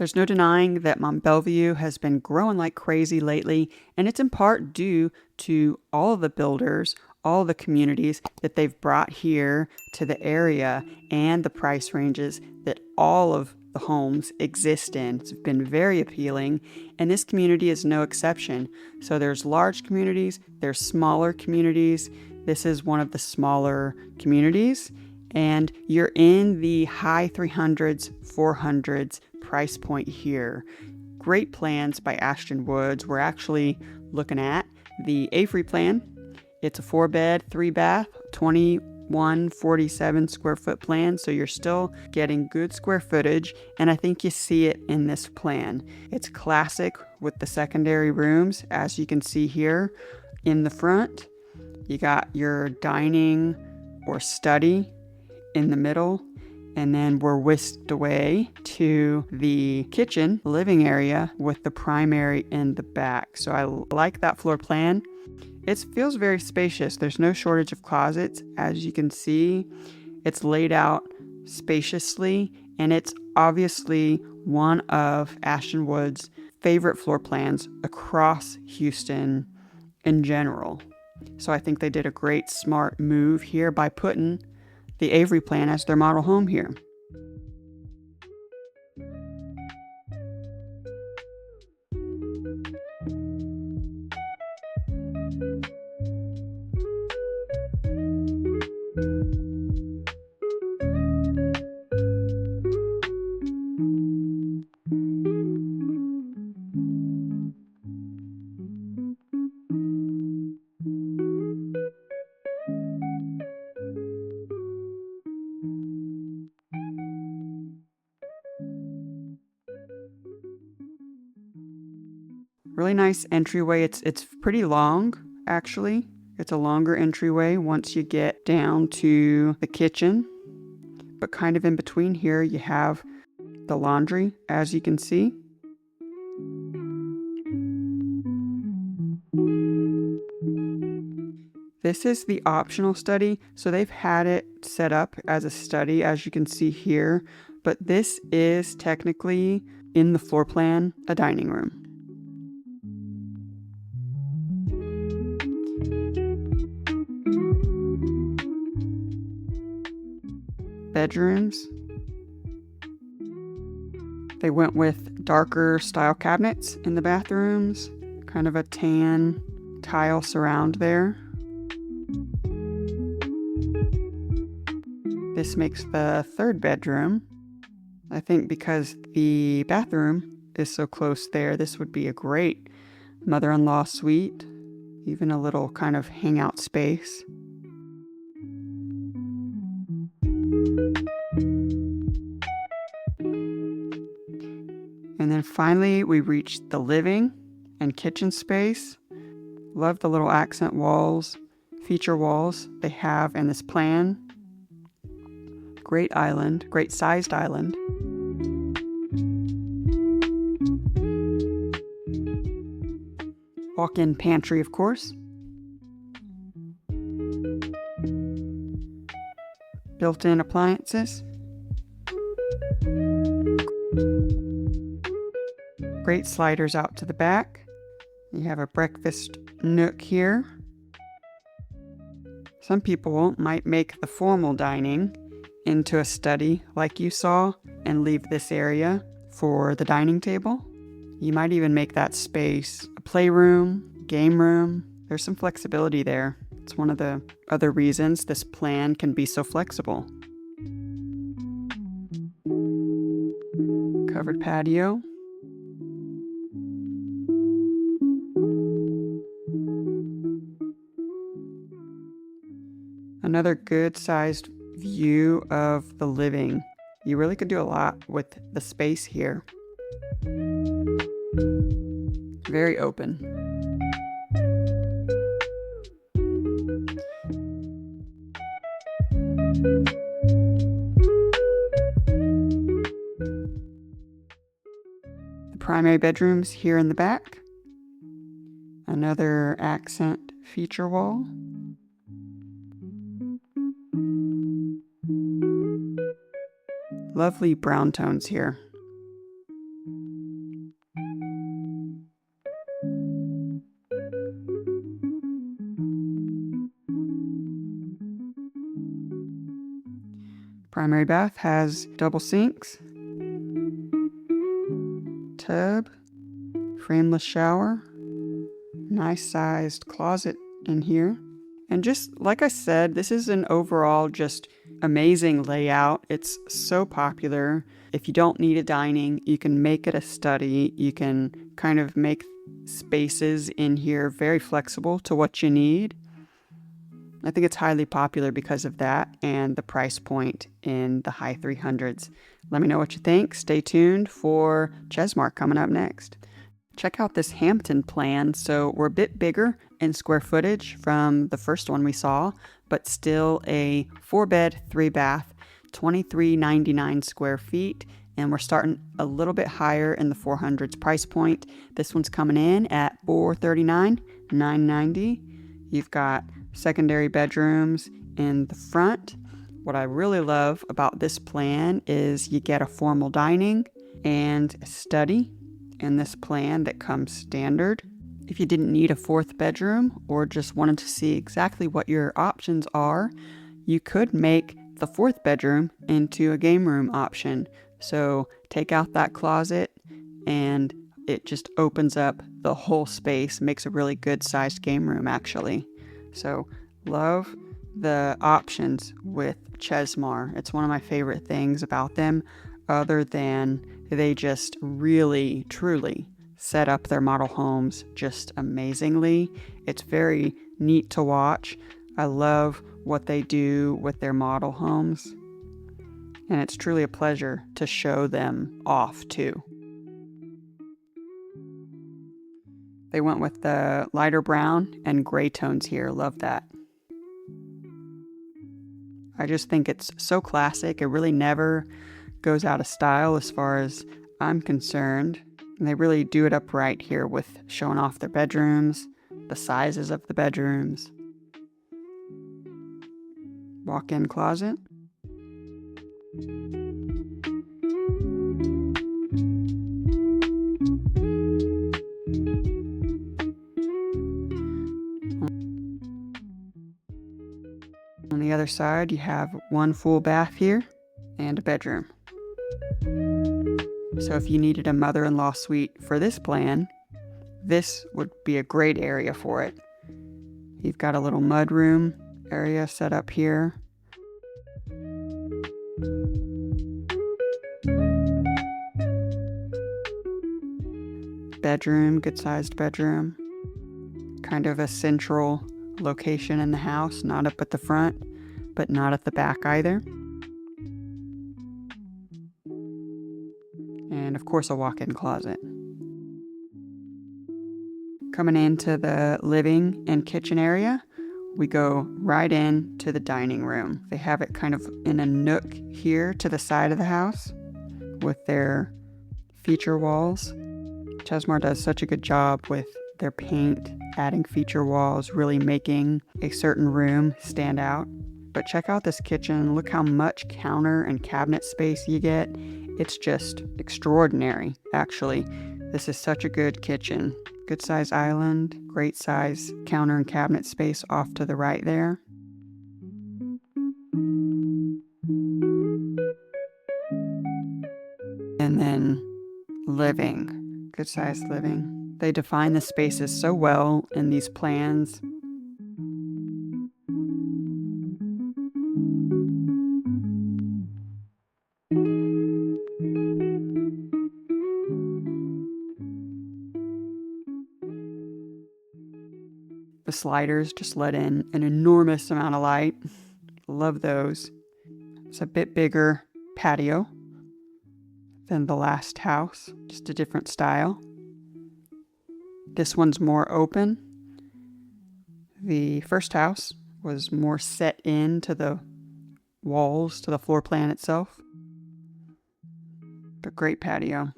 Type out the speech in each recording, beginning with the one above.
There's no denying that Mont Belvieu has been growing like crazy lately, and it's in part due to all of the builders, all the communities that they've brought here to the area and the price ranges that all of the homes exist in. It's been very appealing, and this community is no exception. So there's large communities, there's smaller communities. This is one of the smaller communities, and you're in the high 300s, 400s price point here. Great plans by Ashton Woods. We're actually looking at the Avery plan. It's a 4-bed, 3-bath, 2147 square foot plan, so you're still getting good square footage, and I think you see it in this plan. It's classic with the secondary rooms, as you can see here in the front. You got your dining or study in the middle, and then we're whisked away to the kitchen living area with the primary in the back. So I like that floor plan. It feels very spacious. There's no shortage of closets. As you can see, it's laid out spaciously, and it's obviously one of Ashton Woods' favorite floor plans across Houston in general. So I think they did a great, smart move here by putting the Avery plan as their model home here. Really nice entryway. It's pretty long, actually. It's a longer entryway once you get down to the kitchen. But kind of in between here, you have the laundry, as you can see. This is the optional study, so they've had it set up as a study, as you can see here. But this is technically, in the floor plan, a dining room. Bedrooms. They went with darker style cabinets in the bathrooms, kind of a tan tile surround there. This makes the third bedroom. I think because the bathroom is so close there, this would be a great mother-in-law suite, even a little kind of hangout space. And then finally, we reached the living and kitchen space. Love the little accent walls, feature walls they have in this plan. Great island, great sized island. Walk-in pantry, of course. Built-in appliances. Great sliders out to the back. You have a breakfast nook here. Some people might make the formal dining into a study like you saw and leave this area for the dining table. You might even make that space a playroom, game room. There's some flexibility there. It's one of the other reasons this plan can be so flexible. Covered patio. Another good-sized view of the living. You really could do a lot with the space here. Very open. The primary bedrooms here in the back. Another accent feature wall. Lovely brown tones here. Primary bath has double sinks, tub, frameless shower, nice sized closet in here. And just like I said, this is an overall just amazing layout. It's so popular. If you don't need a dining, you can make it a study. You can kind of make spaces in here very flexible to what you need. I think it's highly popular because of that and the price point in the high 300s. Let me know what you think. Stay tuned for Chesmar coming up next. Check out this Hampton plan. So we're a bit bigger in square footage from the first one we saw, but still a 4-bed, 3-bath, 2399 square feet. And we're starting a little bit higher in the 400s price point. This one's coming in at $439,990. You've got secondary bedrooms in the front. What I really love about this plan is you get a formal dining and a study in this plan that comes standard. If you didn't need a 4th bedroom or just wanted to see exactly what your options are, you could make the 4th bedroom into a game room option. So take out that closet and it just opens up the whole space, makes a really good sized game room actually. So love the options with Chesmar. It's one of my favorite things about them, other than they just really, truly set up their model homes just amazingly. It's very neat to watch. I love what they do with their model homes. And it's truly a pleasure to show them off too. They went with the lighter brown and gray tones here. Love that. I just think it's so classic. It really never goes out of style as far as I'm concerned. And they really do it up right here with showing off their bedrooms, the sizes of the bedrooms. Walk-in closet. On the other side, you have one full bath here and a bedroom. So if you needed a mother-in-law suite for this plan, this would be a great area for it. You've got a little mudroom area set up here. Bedroom, good-sized bedroom. Kind of a central location in the house, not up at the front, but not at the back either. And of course a walk-in closet. Coming into the living and kitchen area, we go right in to the dining room. They have it kind of in a nook here to the side of the house with their feature walls. Chesmar does such a good job with their paint, adding feature walls, really making a certain room stand out. But check out this kitchen. Look how much counter and cabinet space you get. It's just extraordinary, actually. This is such a good kitchen. Good size island, great size counter and cabinet space off to the right there. And then living, good size living. They define the spaces so well in these plans. The sliders just let in an enormous amount of light. Love those. It's a bit bigger patio than the last house, just a different style. This one's more open. The first house was more set into the walls, to the floor plan itself. But great patio.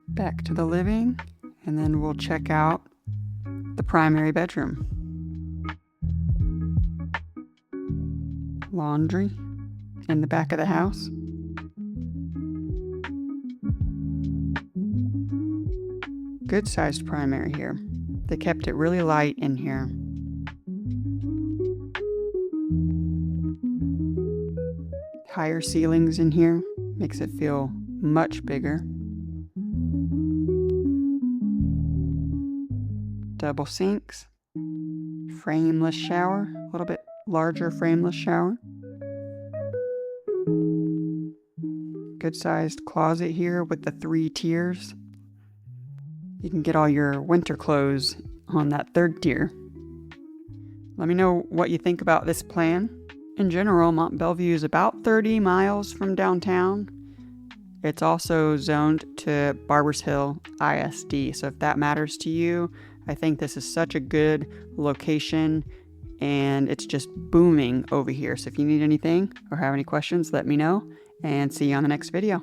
Back to the living. And then we'll check out the primary bedroom. Laundry in the back of the house. Good sized primary here. They kept it really light in here. higher ceilings in here. Makes it feel much bigger. Double sinks. Frameless shower. A little bit larger frameless shower. Good sized closet here with the 3 tiers. You can get all your winter clothes on that 3rd tier. Let me know what you think about this plan. In general, Mont Belvieu is about 30 miles from downtown. It's also zoned to Barbers Hill ISD, so if that matters to you, I think this is such a good location, and it's just booming over here. So if you need anything or have any questions, let me know, and see you on the next video.